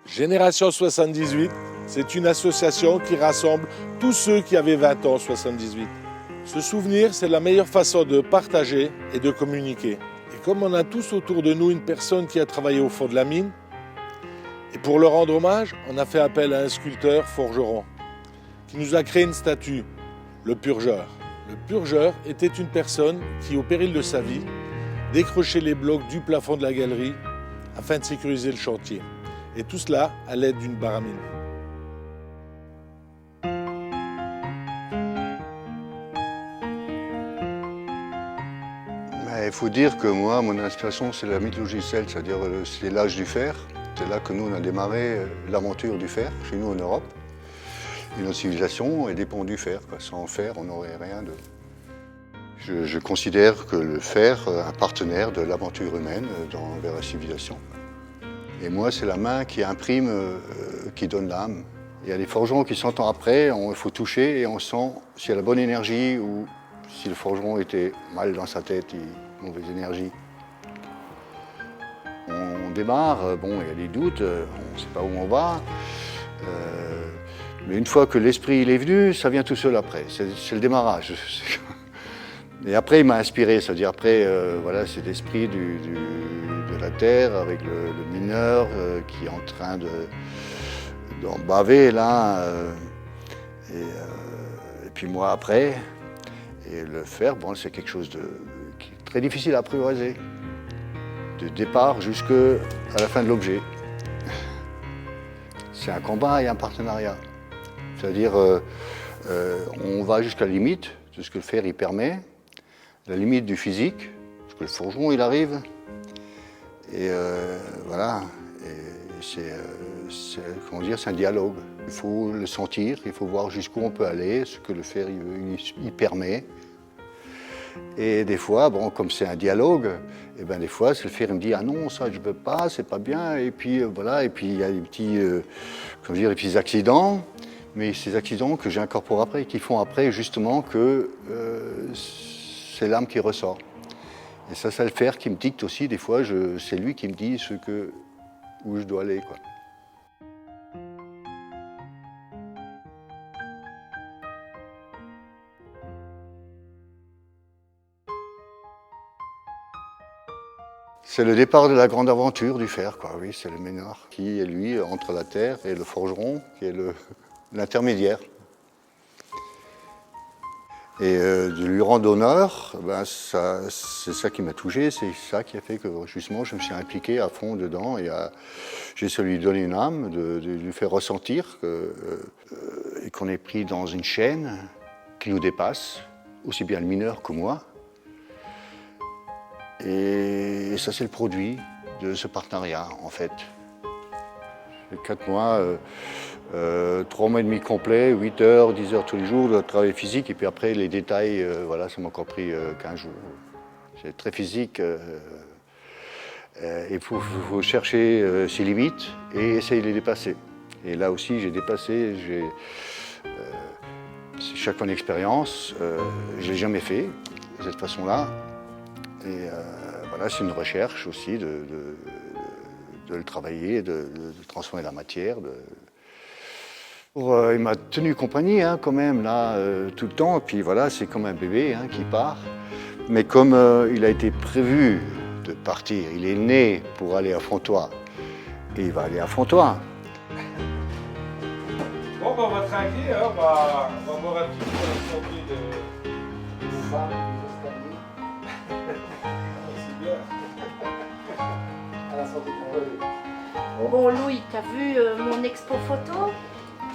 Génération 78, c'est une association qui rassemble tous ceux qui avaient 20 ans en 78. Se souvenir, c'est la meilleure façon de partager et de communiquer. Et comme on a tous autour de nous une personne qui a travaillé au fond de la mine, et pour leur rendre hommage, on a fait appel à un sculpteur forgeron qui nous a créé une statue, le purgeur. Le purgeur était une personne qui, au péril de sa vie, décrochait les blocs du plafond de la galerie afin de sécuriser le chantier. Et tout cela à l'aide d'une baramine. Il faut dire que moi, mon inspiration, c'est la mythologie celte, c'est-à-dire c'est l'âge du fer. C'est là que nous, on a démarré l'aventure du fer, chez nous en Europe. Et notre civilisation, elle dépend du fer. Sans fer, on n'aurait rien de... Je considère que le fer est un partenaire de l'aventure humaine vers la civilisation. Et moi, c'est la main qui imprime, qui donne l'âme. Il y a des forgerons qui s'entendent après, il faut toucher et on sent s'il y a la bonne énergie ou si le forgeron était mal dans sa tête, mauvaise énergie. On démarre, bon, il y a des doutes, on ne sait pas où on va. Mais une fois que l'esprit il est venu, ça vient tout seul après, c'est le démarrage. Et après, il m'a inspiré, c'est-à-dire après, voilà, c'est l'esprit de la terre avec le mineur qui est en train d'en baver là. Et puis moi après, et le fer, bon, c'est quelque chose qui est très difficile à apprivoiser, de départ jusqu'à la fin de l'objet. C'est un combat et un partenariat. C'est-à-dire, on va jusqu'à la limite de ce que le fer y permet, la limite du physique, parce que le forgeron il arrive, et voilà, c'est un dialogue. Il faut le sentir, il faut voir jusqu'où on peut aller, ce que le fer il permet. Et des fois, bon, comme c'est un dialogue, et ben des fois, c'est le fer il me dit ah non ça je veux pas, c'est pas bien, et puis voilà, et puis il y a des petits, des petits accidents, mais ces accidents que j'incorpore après, qui font après justement que c'est l'âme qui ressort. Et ça, c'est le fer qui me dicte aussi, des fois, c'est lui qui me dit où je dois aller, quoi. C'est le départ de la grande aventure du fer, quoi. Oui, c'est le ménard qui est lui entre la terre et le forgeron, qui est l'intermédiaire. Et de lui rendre honneur, ben c'est ça qui m'a touché, c'est ça qui a fait que justement je me suis impliqué à fond dedans et j'ai essayé de lui donner une âme, de lui faire ressentir et qu'on est pris dans une chaîne qui nous dépasse, aussi bien le mineur que moi. Et ça, c'est le produit de ce partenariat, en fait. 4 mois, 3 mois et demi complets, 8 heures, 10 heures tous les jours de travail physique. Et puis après, les détails, voilà, ça m'a encore pris 15 jours. C'est très physique. Il faut chercher ses limites et essayer de les dépasser. Et là aussi, j'ai dépassé. C'est chaque fois une expérience. Je ne l'ai jamais fait de cette façon-là. Et voilà, c'est une recherche aussi de le travailler, de transformer la matière. Il m'a tenu compagnie quand même, là, tout le temps. Et puis voilà, c'est comme un bébé qui part. Mais comme il a été prévu de partir, il est né pour aller à Fontoy. Et il va aller à Fontoy. Bon, ben, on va trinquer, hein, on va boire un petit peu la santé de femmes. Bon Louis, t'as vu mon expo photo?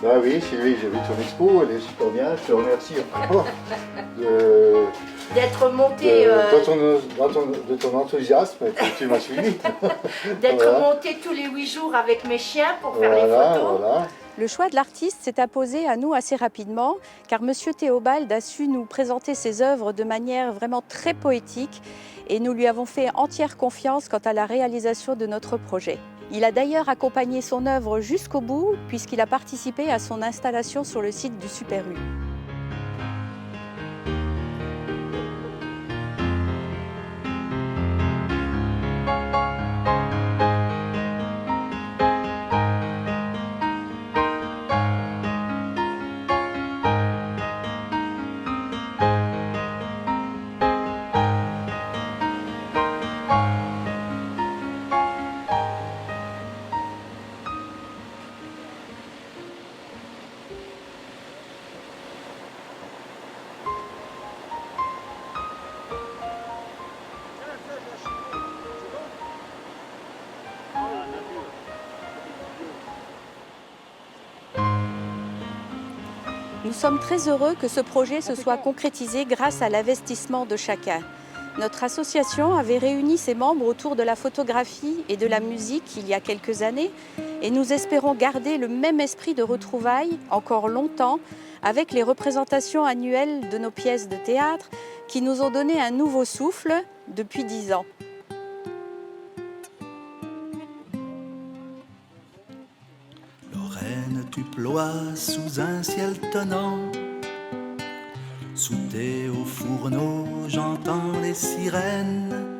Bah oui, Sylvie, j'ai vu ton expo, elle est super bien, je te remercie encore d'être monté de ton enthousiasme, tu m'as suivi. D'être monté tous les 8 jours avec mes chiens pour faire les photos. Voilà. Le choix de l'artiste s'est imposé à nous assez rapidement, car M. Théobald a su nous présenter ses œuvres de manière vraiment très poétique et nous lui avons fait entière confiance quant à la réalisation de notre projet. Il a d'ailleurs accompagné son œuvre jusqu'au bout, puisqu'il a participé à son installation sur le site du Super U. Nous sommes très heureux que ce projet se soit concrétisé grâce à l'investissement de chacun. Notre association avait réuni ses membres autour de la photographie et de la musique il y a quelques années et nous espérons garder le même esprit de retrouvailles encore longtemps avec les représentations annuelles de nos pièces de théâtre qui nous ont donné un nouveau souffle depuis 10 ans. Lorraine, tu ploies sous un ciel tonnant. Sous tes hauts fourneaux, j'entends les sirènes.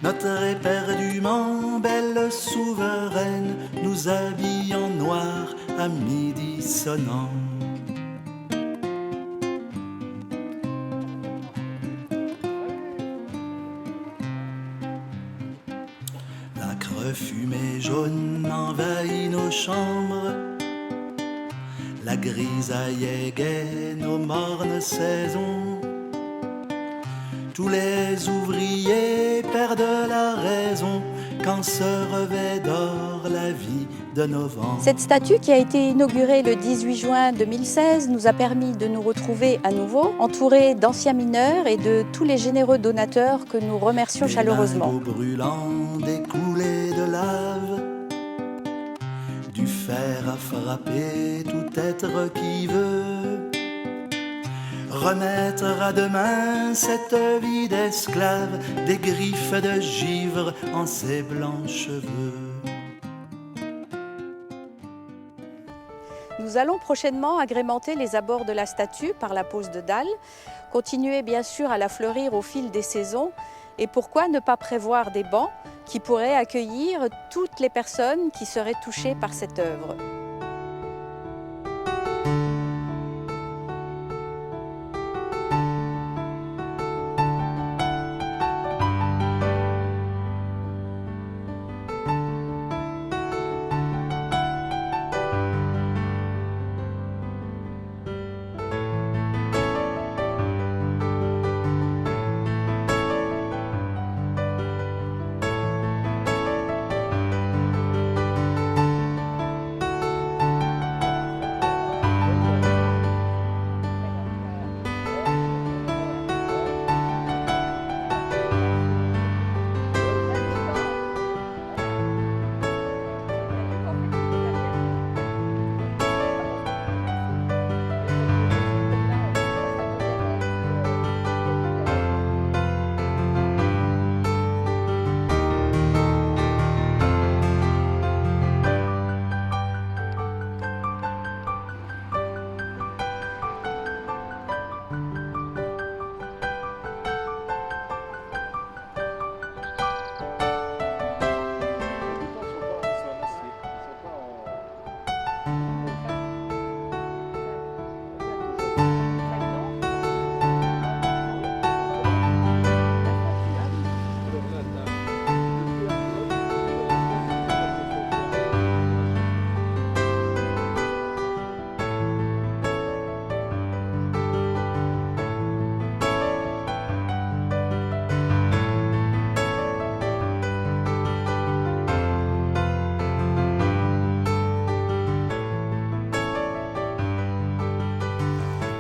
Notre éperdument, belle souveraine, nous habille en noir à midi sonnant. L'âcre fumée jaune envahit nos chambres. La grisaille est gaie, nos mornes saisons. Tous les ouvriers perdent la raison quand se revêt d'or la vie de novembre. Cette statue qui a été inaugurée le 18 juin 2016 nous a permis de nous retrouver à nouveau, entourés d'anciens mineurs et de tous les généreux donateurs que nous remercions chaleureusement. Des lingots brûlants, des coulées de lave, du fer à frapper tout être qui veut remettre à demain cette vie d'esclave, des griffes de givre en ses blancs cheveux. Nous allons prochainement agrémenter les abords de la statue par la pose de dalles, continuer bien sûr à la fleurir au fil des saisons et pourquoi ne pas prévoir des bancs qui pourraient accueillir toutes les personnes qui seraient touchées par cette œuvre.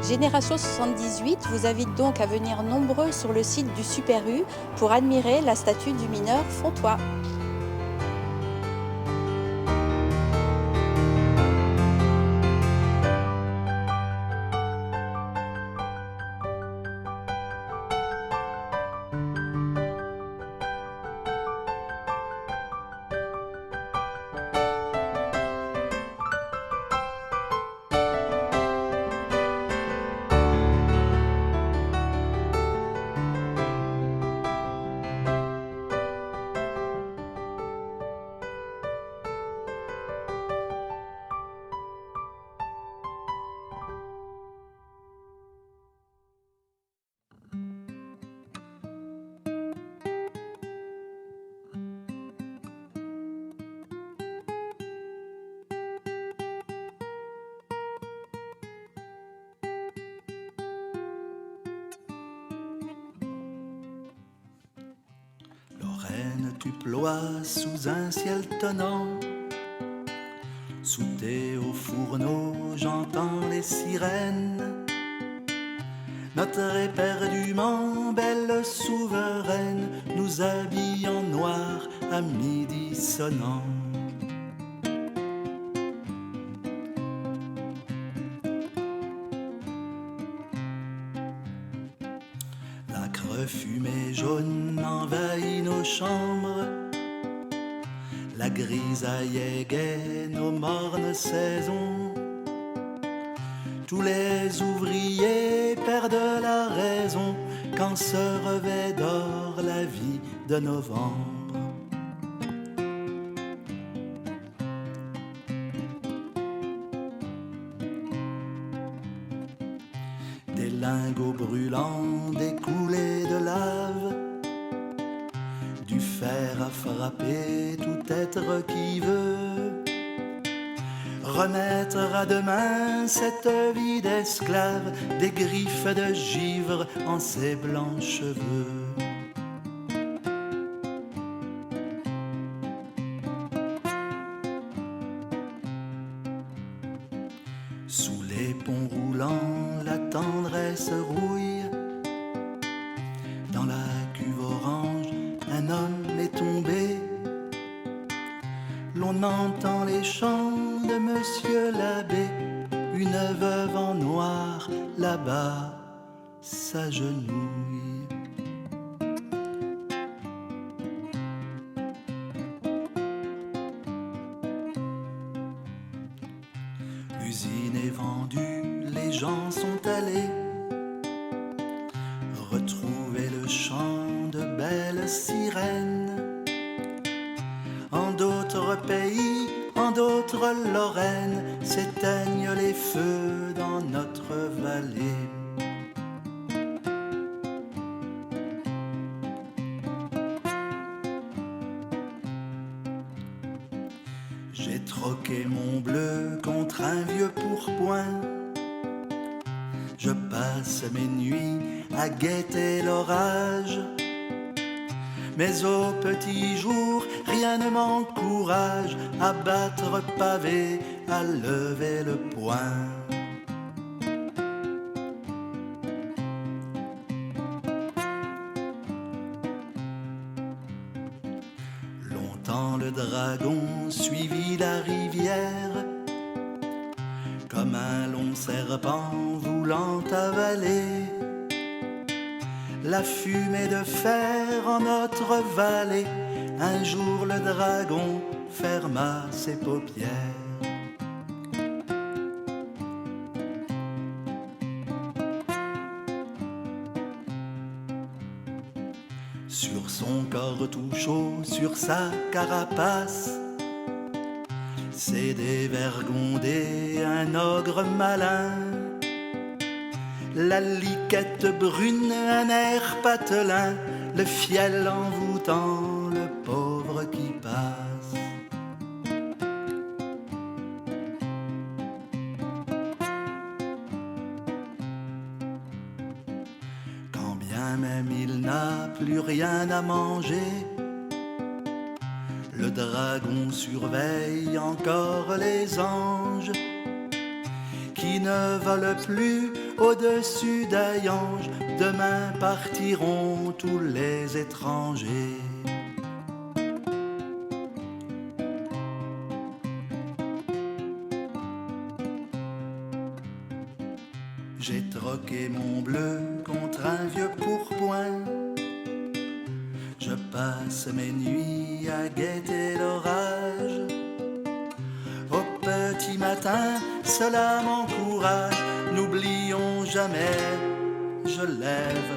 Génération 78 vous invite donc à venir nombreux sur le site du Super U pour admirer la statue du mineur Fontois. Lorraine, tu ploies sous un ciel tonnant. Sous thé au fourneau, j'entends les sirènes. Notre éperdument, belle souveraine, nous habille en noir à midi sonnant. L'âcre fumée jaune envahit nos chambres. La grisaille est gaie, nos mornes saisons. Tous les ouvriers perdent la raison quand se revêt d'or la vie de novembre. Des lingots brûlants, des coulées de lave, du fer à frapper tout être qui veut remettre à demain cette vie d'esclave, des griffes de givre en ses blancs cheveux. Sous les ponts roulants, la tendresse rouille. Dans la cuve orange, un homme est tombé. L'on entend les chants de Monsieur l'abbé, une veuve en noir là-bas s'agenouille. L'usine est vendue, les gens sont allés retrouver le chant de belles sirènes. En d'autres pays, en d'autres Lorraines, s'éteignent les feux dans notre vallée. J'ai troqué mon bleu contre un vieux pourpoint. Je passe mes nuits à guetter l'orage. Mais au petit jour, rien ne m'encourage à battre pavé, à lever le poing. Longtemps le dragon suivit la rivière, comme un long serpent voulant avaler la fumée de fer en notre vallée. Un jour le dragon ferma ses paupières. Sur son corps tout chaud, sur sa carapace, s'est dévergondé un ogre malin. La liquette brune, un air patelin, le fiel envoûtant le pauvre qui passe. Quand bien même il n'a plus rien à manger, le dragon surveille encore les anges qui ne volent plus au-dessus d'Ayange. Demain partiront tous les étrangers. J'ai troqué mon bleu contre un vieux pourpoint. Je passe mes nuits à guetter l'orage. Au petit matin, cela m'encourage. N'oublions jamais, je lève